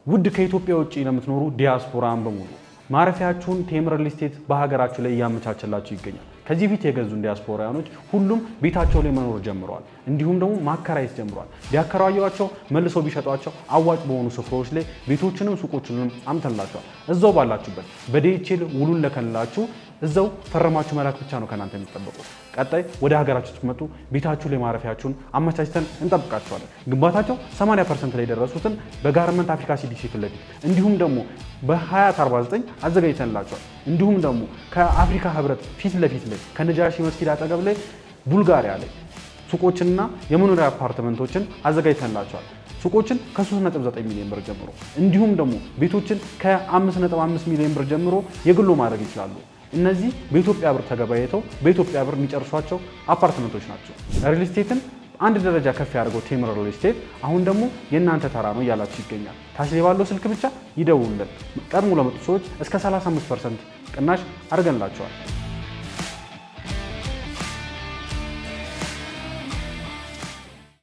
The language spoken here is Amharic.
ውድ ከኢትዮጵያ ውጪ ለምትኖሩ ዲያስፖራን በሙሉ ማረፊያችሁን ቴምር ሪል ስቴት በሀገራችሁ ላይ እያመቻቸላችሁ ይገኛል። ከዚህ ፊት የገዙ ዲያስፖራውያኖች ሁሉም ቤታቸው ላይ መኖር ጀምረዋል። እንዲሁም ደግሞ ማከራየት ጀምረዋል። ቢያከራዩዋቸው መልሰው ቢሸጧቸው አዋጭ በሆኑ ስፍራዎች ላይ ቤቶችንም ሱቆችንም አምተንላቸዋል። እዛው ባላችሁበት በዲኤችኤል ውሉን ለከልላችሁ እዛው ፈረማችሁ መላክ ብቻ ነው ከናንተ የሚጠበቁት። ቀጣይ ወደ ሀገራችሁ ስትመጡ ቤታችሁ ላይ ማረፊያችሁን አመቻችተን እንጠብቃችኋለን። ግንባታቸው 80% ላይ ደረሱትን በጋርመንት አፍሪካ ሲዲሲ ፊት ለፊት እንዲሁም ደግሞ በ2049 አዘጋጅተንላቸዋል። እንዲሁም ደግሞ ከአፍሪካ ህብረት ፊት ለፊት ላይ ከነጃሺ መስጊድ አጠገብ ላይ ቡልጋሪያ ላይ ሱቆችንና የመኖሪያ አፓርትመንቶችን አዘጋጅተንላቸዋል። ሱቆችን ከ3.9 ሚሊዮን ብር ጀምሮ እንዲሁም ደግሞ ቤቶችን ከ5.5 ሚሊዮን ብር ጀምሮ የግሎ ማድረግ ይችላሉ። እነዚህ በኢትዮጵያ ብር ተገበያይተው በኢትዮጵያ ብር የሚጨርሷቸው አፓርትመንቶች ናቸው። ሪል ስቴትን አንድ ደረጃ ከፍ ያደርገው ቴምር ሪል ስቴት አሁን ደግሞ የእናንተ ተራ ነው እያላችሁ ይገኛል። ታች ላይ ባለው ስልክ ብቻ ይደውሉልን። ቀድሞ ለመጡ ሰዎች እስከ 35% ቅናሽ አድርገንላቸዋል።